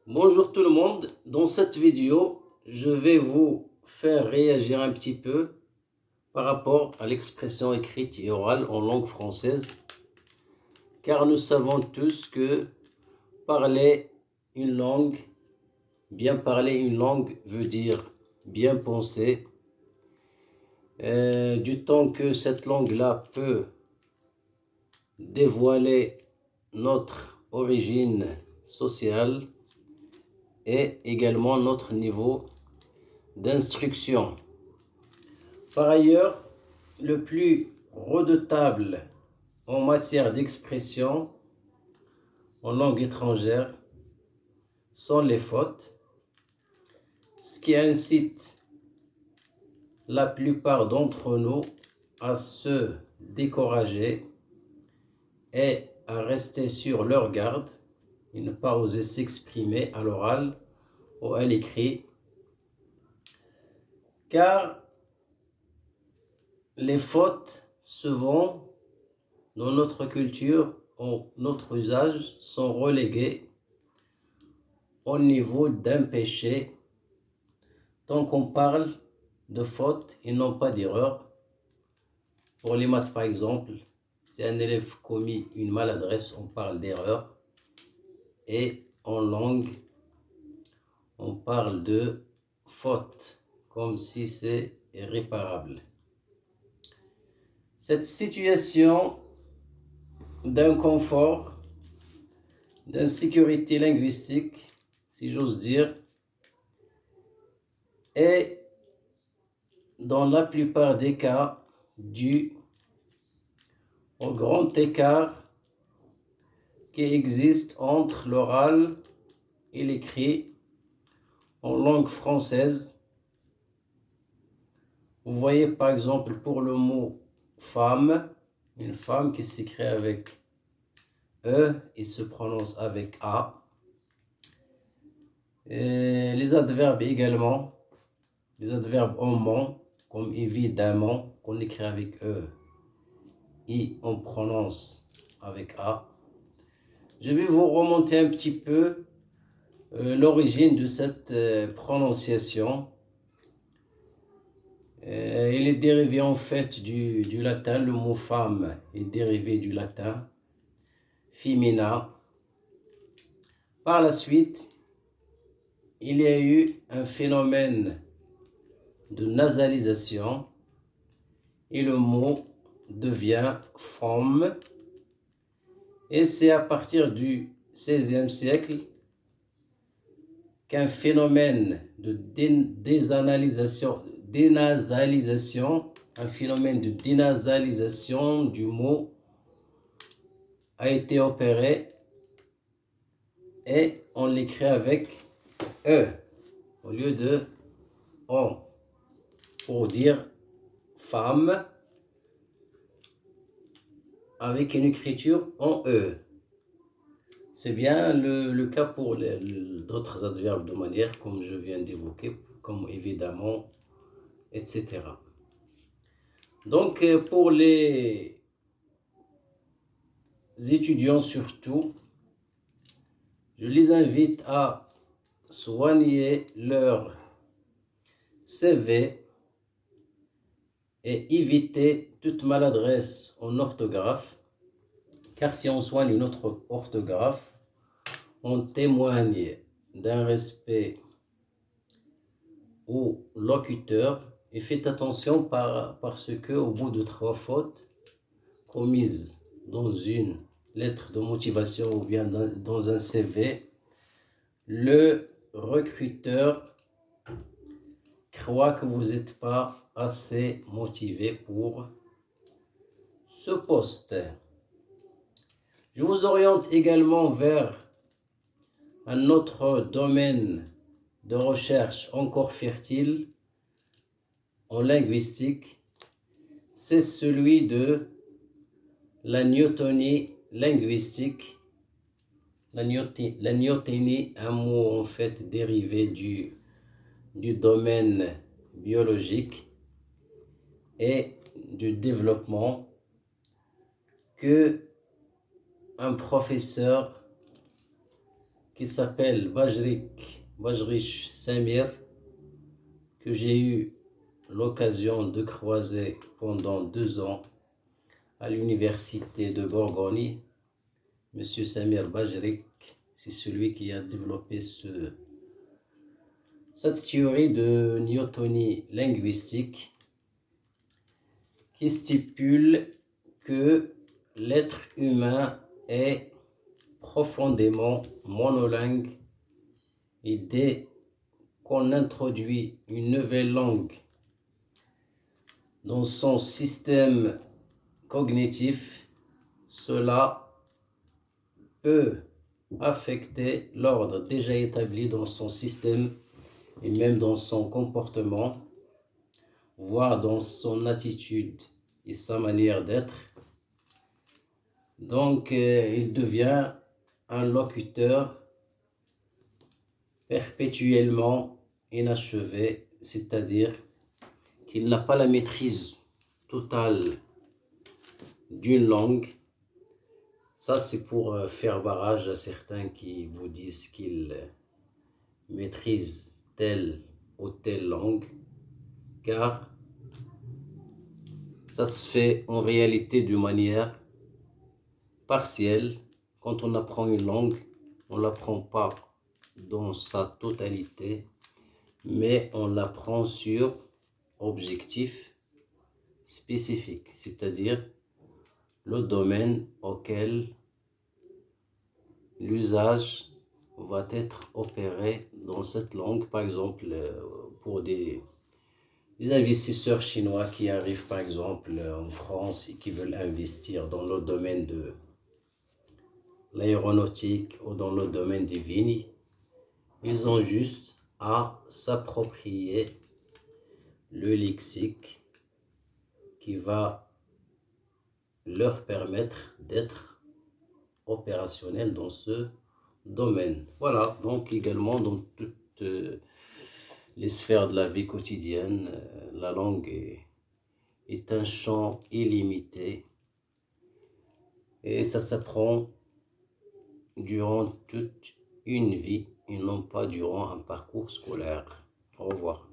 Bonjour tout le monde, dans cette vidéo, je vais vous faire réagir un petit peu par rapport à l'expression écrite et orale en langue française, car nous savons tous que parler une langue, bien parler une langue veut dire bien penser, du temps que cette langue-là peut dévoiler notre origine sociale et également notre niveau d'instruction. Par ailleurs, le plus redoutable en matière d'expression en langue étrangère sont les fautes, ce qui incite la plupart d'entre nous à se décourager et à rester sur leur garde et ne pas oser s'exprimer à l'oral ou à l'écrit, car les fautes, souvent, dans notre culture, ou notre usage, sont reléguées au niveau d'un péché. Tant qu'on parle de fautes et non pas d'erreur. Pour les maths, par exemple, si un élève commet une maladresse, on parle d'erreur. Et en langue, on parle de faute, comme si c'est irréparable. Cette situation d'inconfort, d'insécurité linguistique, si j'ose dire, est dans la plupart des cas due au grand écart qui existe entre l'oral et l'écrit en langue française. Vous voyez par exemple pour le mot femme, une femme qui s'écrit avec E et se prononce avec A. Et les adverbes également, les adverbes en ment, comme évidemment, qu'on écrit avec E et on prononce avec A. Je vais vous remonter un petit peu l'origine de cette prononciation. Il est dérivé en fait du latin, le mot femme est dérivé du latin femina. Par la suite, il y a eu un phénomène de nasalisation et le mot devient femme. Et c'est à partir du XVIe siècle qu'un phénomène de dénasalisation, un phénomène de dénasalisation du mot a été opéré et on l'écrit avec E au lieu de on pour dire femme avec une écriture en E. C'est bien le cas pour d'autres adverbes de manière comme je viens d'évoquer, comme évidemment, etc. Donc pour les étudiants surtout, je les invite à soigner leur CV et éviter toute maladresse en orthographe, car si on soigne notre orthographe, on témoigne d'un respect au locuteur et faites attention parce que au bout de 3 fautes commises dans une lettre de motivation ou bien dans un CV, le recruteur croit que vous n'êtes pas assez motivé pour ce poste. Je vous oriente également vers un autre domaine de recherche encore fertile en linguistique, c'est celui de la newtonie linguistique. La newtonie, un mot en fait dérivé du domaine biologique et du développement que un professeur qui s'appelle Bajrich Samir, que j'ai eu l'occasion de croiser pendant 2 ans à l'université de Bourgogne. Monsieur Samir Bajrich, c'est celui qui a développé cette théorie de newtonie linguistique qui stipule que l'être humain est profondément monolingue et dès qu'on introduit une nouvelle langue dans son système cognitif, cela peut affecter l'ordre déjà établi dans son système et même dans son comportement, voire dans son attitude et sa manière d'être. Donc, il devient un locuteur perpétuellement inachevé, c'est-à-dire qu'il n'a pas la maîtrise totale d'une langue. Ça, c'est pour faire barrage à certains qui vous disent qu'ils maîtrisent telle ou telle langue, car ça se fait en réalité d'une manière partielle. Quand on apprend une langue, on ne l'apprend pas dans sa totalité, mais on l'apprend sur objectif spécifique, c'est-à-dire le domaine auquel l'usage va être opéré dans cette langue. Par exemple, pour des investisseurs chinois qui arrivent par exemple en France et qui veulent investir dans le domaine de l'aéronautique ou dans le domaine des vignes, ils ont juste à s'approprier le lexique qui va leur permettre d'être opérationnels dans ce domaine. Voilà, donc également dans toutes les sphères de la vie quotidienne, la langue est un champ illimité et ça s'apprend durant toute une vie et non pas durant un parcours scolaire. Au revoir.